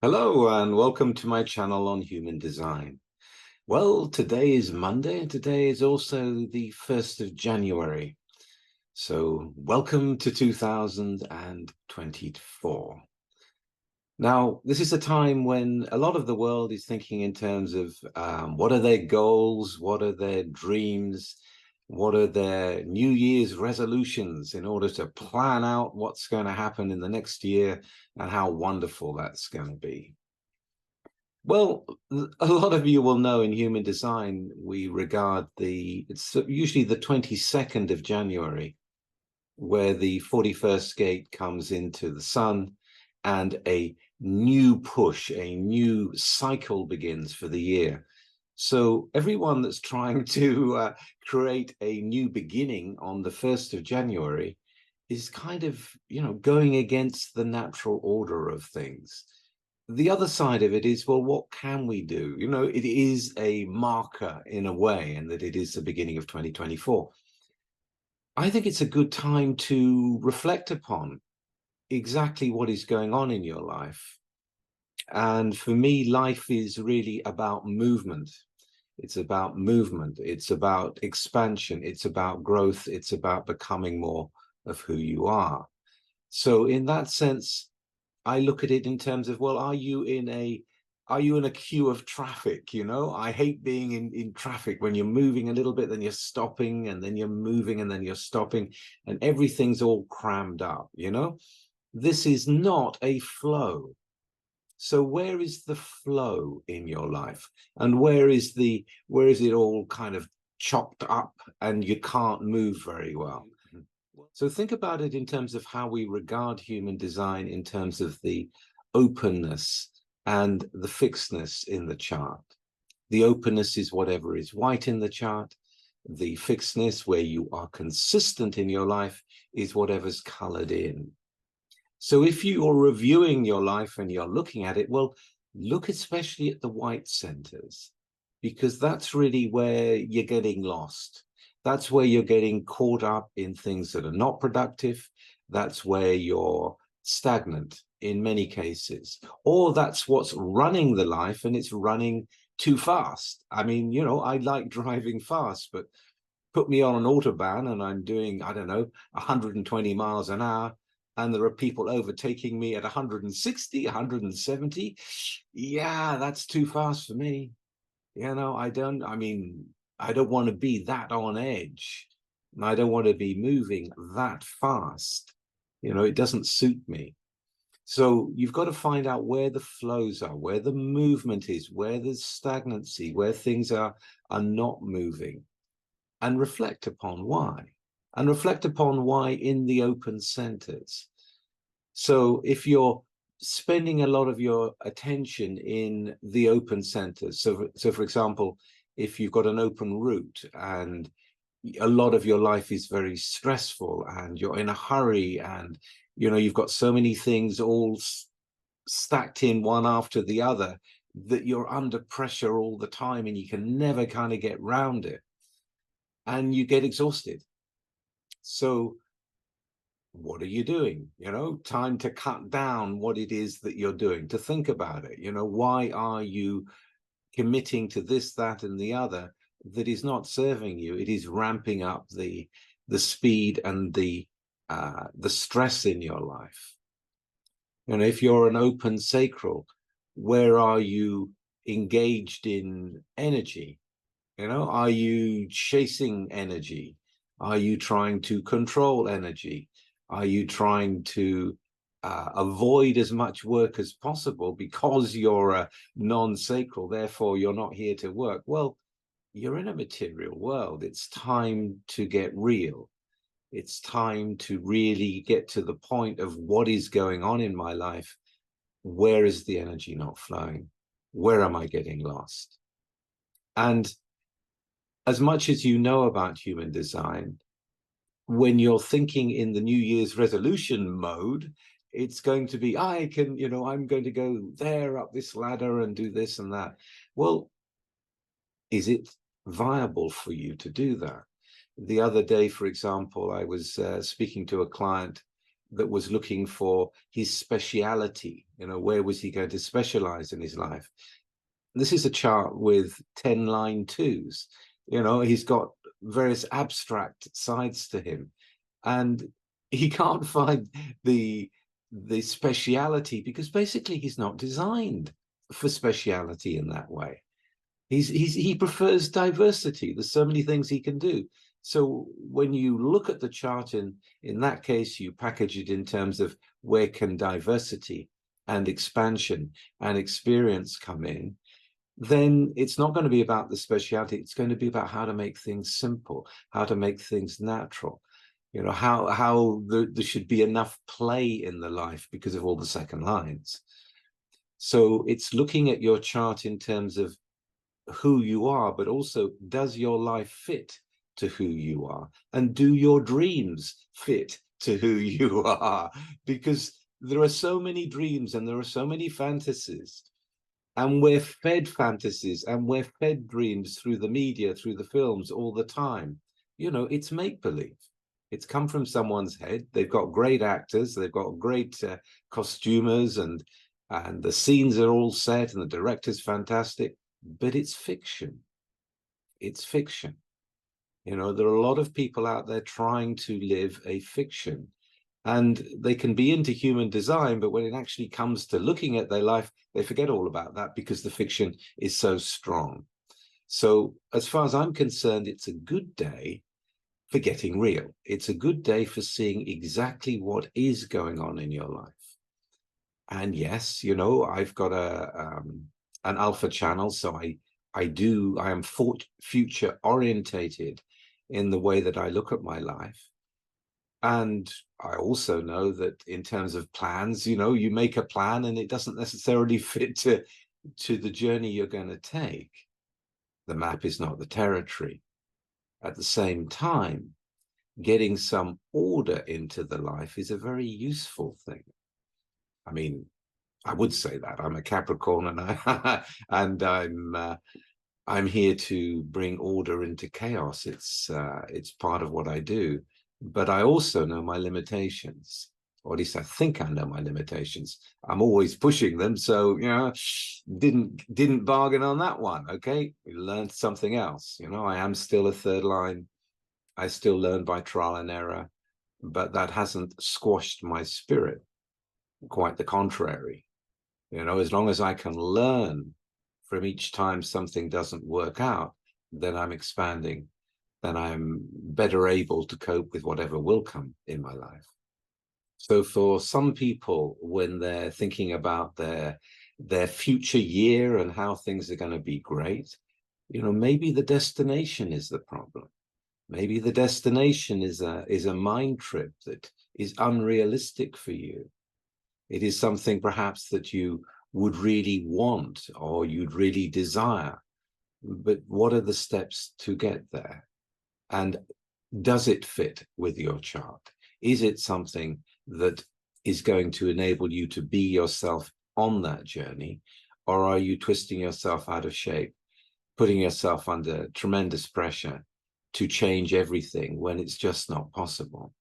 Hello and welcome to my channel on human design. Well, today is Monday and today is also the 1st of January. So welcome to 2024. Now, this is a time when a lot of the world is thinking in terms of what are their goals, what are their dreams, what are their New Year's resolutions in order to plan out what's going to happen in the next year and how wonderful that's going to be. Well, a lot of you will know in human design, we regard it's usually the 22nd of January, where the 41st gate comes into the sun and a new push, a new cycle begins for the year. So everyone that's trying to create a new beginning on the 1st of January is kind of, going against the natural order of things. The other side of it is, well, what can we do? It is a marker in a way, and that it is the beginning of 2024. I think it's a good time to reflect upon exactly what is going on in your life. And for me, life is really about movement. It's about movement. It's about expansion. It's about growth. It's about becoming more of who you are. So in that sense, I look at it in terms of, well, are you in a queue of traffic? I hate being in traffic when you're moving a little bit, then you're stopping, and then you're moving, and then you're stopping, and everything's all crammed up. This is not a flow. So where is the flow in your life? And where is it all kind of chopped up and you can't move very well? So think about it in terms of how we regard human design in terms of the openness and the fixedness in the chart. The openness is whatever is white in the chart. The fixedness, where you are consistent in your life, is whatever's colored in. So if you are reviewing your life and you're looking at it, well, look especially at the white centers, because that's really where you're getting lost. That's where you're getting caught up in things that are not productive. That's where you're stagnant in many cases, or that's what's running the life, and it's running too fast. I mean, I like driving fast, but put me on an autobahn and I'm doing, I don't know, 120 miles an hour, and there are people overtaking me at 160, 170. Yeah, that's too fast for me. I don't want to be that on edge. I don't want to be moving that fast. It doesn't suit me. So you've got to find out where the flows are, where the movement is, where there's stagnancy, where things are not moving, and reflect upon why. And reflect upon why in the open centers. So if you're spending a lot of your attention in the open centers, so for example, if you've got an open route and a lot of your life is very stressful and you're in a hurry and you've got so many things all stacked in one after the other that you're under pressure all the time and you can never kind of get round it, and you get exhausted. So what are you doing? Time to cut down what it is that you're doing, to think about it. Why are you committing to this, that, and the other that is not serving you? It is ramping up the speed and the stress in your life. If you're an open sacral, where are you engaged in energy? Are you chasing energy? Are you trying to control energy? Are you trying to avoid as much work as possible because you're a non-sacral, therefore you're not here to work? Well, you're in a material world. It's time to get real. It's time to really get to the point of what is going on in my life. Where is the energy not flowing? Where am I getting lost? And as much as you know about human design, when you're thinking in the New Year's resolution mode, it's going to be, I'm going to go there up this ladder and do this and that. Well, is it viable for you to do that? The other day, for example, I was speaking to a client that was looking for his speciality. You know, where was he going to specialize in his life? This is a chart with 10 line twos. You know, he's got various abstract sides to him, and he can't find the speciality because basically he's not designed for speciality in that way. He prefers diversity. There's so many things he can do. So when you look at the chart in that case, you package it in terms of where can diversity and expansion and experience come in, then it's not going to be about the speciality. It's going to be about how to make things simple, how to make things natural. You know, how there should be enough play in the life because of all the second lines. So it's looking at your chart in terms of who you are, but also does your life fit to who you are? And do your dreams fit to who you are? Because there are so many dreams and there are so many fantasies. And we're fed fantasies and we're fed dreams through the media, through the films all the time. You know, it's make-believe. It's come from someone's head. They've got great actors. They've got great costumers and the scenes are all set and the director's fantastic, but it's fiction. It's fiction. You know, there are a lot of people out there trying to live a fiction. And they can be into human design, but when it actually comes to looking at their life, they forget all about that because the fiction is so strong. So as far as I'm concerned, it's a good day for getting real. It's a good day for seeing exactly what is going on in your life. And yes, you know, I've got an alpha channel, so I am future orientated in the way that I look at my life. And I also know that in terms of plans, you know, you make a plan and it doesn't necessarily fit to the journey you're going to take. The map is not the territory. At the same time, getting some order into the life is a very useful thing. I mean, I would say that I'm a Capricorn and I'm here to bring order into chaos. It's part of what I do. But I also know my limitations, or at least I think I know my limitations. I'm always pushing them, so you know, didn't bargain on that one. Okay, we learned something else. You know, I am still a third line. I still learn by trial and error, but that hasn't squashed my spirit. Quite the contrary. You know, as long as I can learn from each time something doesn't work out, then I'm expanding. Then I'm better able to cope with whatever will come in my life. So for some people, when they're thinking about their future year and how things are going to be great, you know, maybe the destination is the problem. Maybe the destination is a mind trip that is unrealistic for you. It is something perhaps that you would really want or you'd really desire. But what are the steps to get there? And does it fit with your chart? Is it something that is going to enable you to be yourself on that journey? Or are you twisting yourself out of shape, putting yourself under tremendous pressure to change everything when it's just not possible?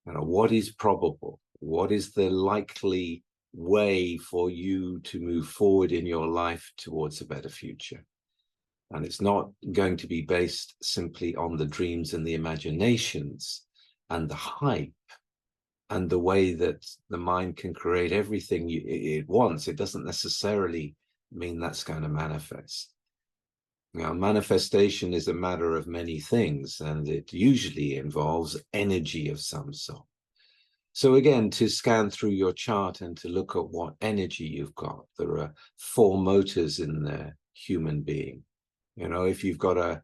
You know, what is probable? What is the likely way for you to move forward in your life towards a better future? And it's not going to be based simply on the dreams and the imaginations and the hype and the way that the mind can create everything it wants. It doesn't necessarily mean that's going to manifest. Now, manifestation is a matter of many things, and it usually involves energy of some sort. So again, to scan through your chart and to look at what energy you've got, there are 4 motors in the human being. You know, if you've got a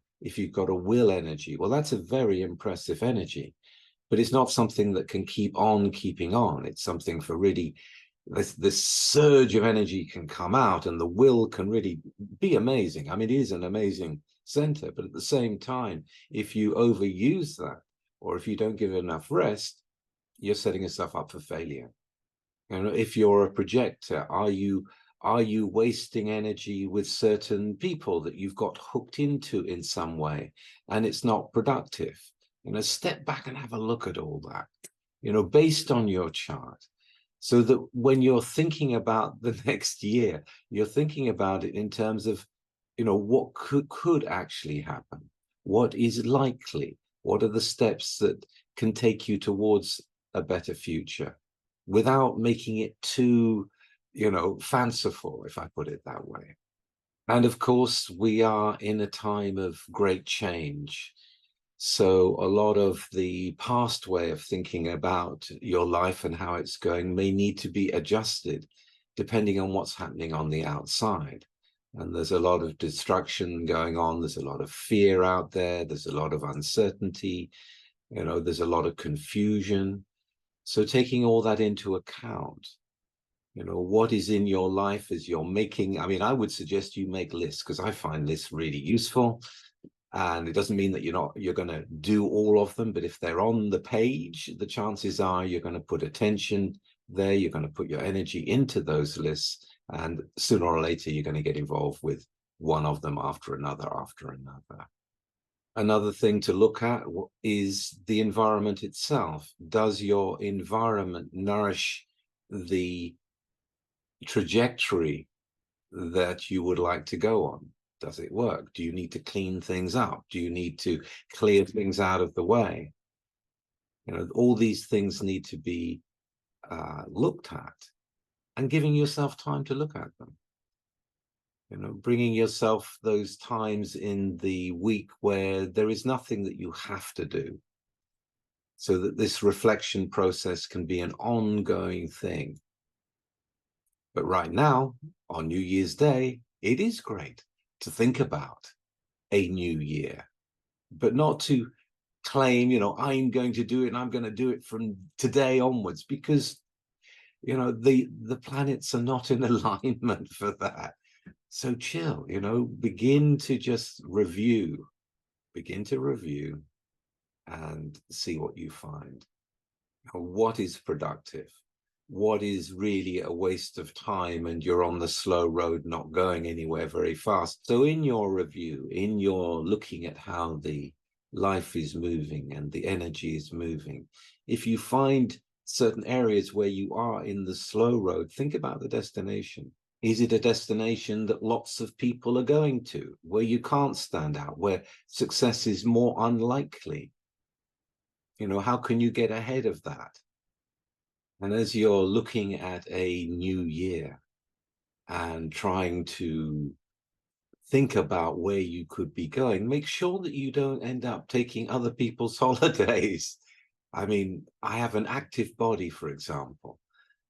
will energy, well, that's a very impressive energy, but it's not something that can keep on keeping on. It's something for really this surge of energy can come out, and the will can really be amazing. I mean, it is an amazing center, but at the same time, if you overuse that, or if you don't give it enough rest, you're setting yourself up for failure. You know, if you're a projector, are you wasting energy with certain people that you've got hooked into in some way and it's not productive? You know, step back and have a look at all that. based on your chart, so that when you're thinking about the next year, you're thinking about it in terms of, what could actually happen, what is likely, what are the steps that can take you towards a better future, without making it too, fanciful, if I put it that way. And of course, we are in a time of great change. So a lot of the past way of thinking about your life and how it's going may need to be adjusted depending on what's happening on the outside. And there's a lot of destruction going on. There's a lot of fear out there. There's a lot of uncertainty. There's a lot of confusion. So taking all that into account, what is in your life as you're making, I would suggest you make lists, because I find lists really useful. And it doesn't mean that you're going to do all of them, but if they're on the page, the chances are you're going to put attention there, you're going to put your energy into those lists, and sooner or later you're going to get involved with one of them after another after another. Another thing to look at is the environment itself. Does your environment nourish the trajectory that you would like to go on? Does it work? Do you need to clean things up? Do you need to clear things out of the way? All these things need to be looked at, and giving yourself time to look at them. Bringing yourself those times in the week where there is nothing that you have to do, so that this reflection process can be an ongoing thing. But right now, on New Year's Day, it is great to think about a new year, but not to claim, I'm going to do it and I'm going to do it from today onwards, because, the planets are not in alignment for that. So chill, begin to just review, and see what you find. What is productive? What is really a waste of time, and you're on the slow road, not going anywhere very fast. So in your review, in your looking at how the life is moving and the energy is moving, if you find certain areas where you are in the slow road, think about the destination. Is it a destination that lots of people are going to, where you can't stand out, where success is more unlikely? How can you get ahead of that? And as you're looking at a new year and trying to think about where you could be going, make sure that you don't end up taking other people's holidays. I have an active body, for example,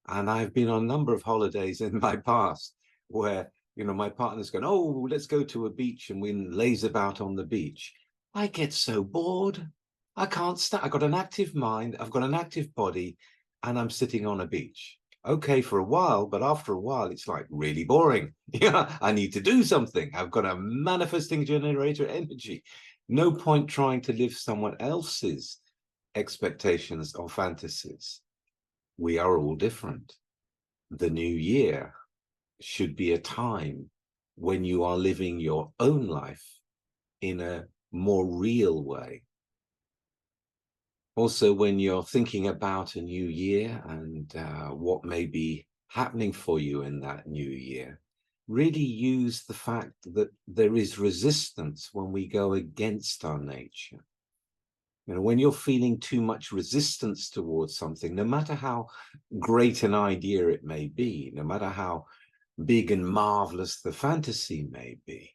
and I've been on a number of holidays in my past where, my partner's going, oh, let's go to a beach, and we laze about on the beach. I get so bored. I can't stand. I've got an active mind. I've got an active body, and I'm sitting on a beach. Okay, for a while, but after a while, it's like really boring. I need to do something. I've got a manifesting generator energy. No point trying to live someone else's expectations or fantasies. We are all different. The new year should be a time when you are living your own life in a more real way. Also, when you're thinking about a new year and what may be happening for you in that new year, really use the fact that there is resistance when we go against our nature. When you're feeling too much resistance towards something, no matter how great an idea it may be, no matter how big and marvelous the fantasy may be,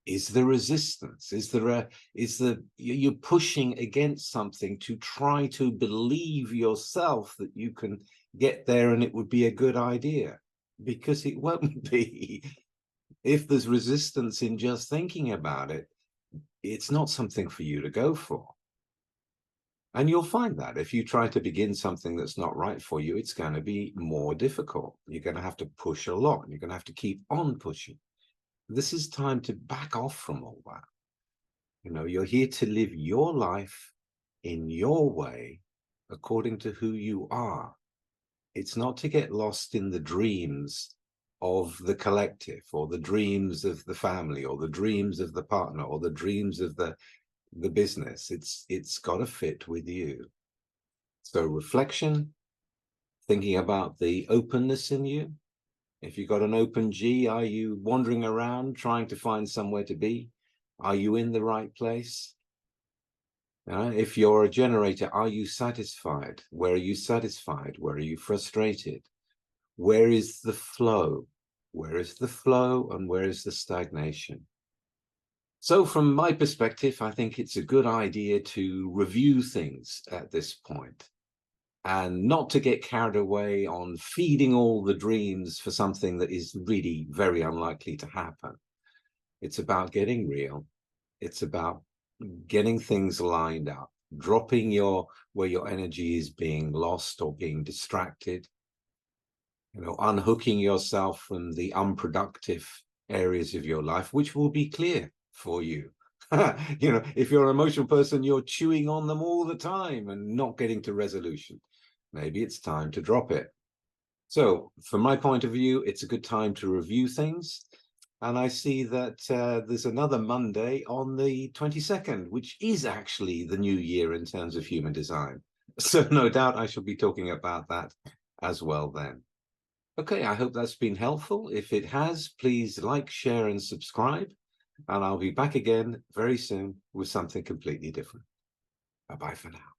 is the resistance? You're pushing against something to try to believe yourself that you can get there and it would be a good idea, because it won't be. If there's resistance in just thinking about it, it's not something for you to go for. And you'll find that if you try to begin something that's not right for you, it's going to be more difficult. You're going to have to push a lot. You're going to have to keep on pushing. This is time to back off from all that. You're here to live your life in your way, according to who you are. It's not to get lost in the dreams of the collective, or the dreams of the family, or the dreams of the partner, or the dreams of the business. It's got to fit with you. So reflection, thinking about the openness in you. If you've got an open G, are you wandering around trying to find somewhere to be? Are you in the right place? If you're a generator, are you satisfied? Where are you satisfied? Where are you frustrated? Where is the flow? Where is the flow and where is the stagnation? So from my perspective, I think it's a good idea to review things at this point and not to get carried away on feeding all the dreams for something that is really very unlikely to happen. It's about getting real. It's about getting things lined up, dropping where your energy is being lost or being distracted, unhooking yourself from the unproductive areas of your life, which will be clear for you. If you're an emotional person, you're chewing on them all the time and not getting to resolution. Maybe it's time to drop it. So from my point of view, it's a good time to review things. And I see that there's another Monday on the 22nd, which is actually the new year in terms of human design. So no doubt I shall be talking about that as well then. Okay, I hope that's been helpful. If it has, please like, share, and subscribe. And I'll be back again very soon with something completely different. Bye-bye for now.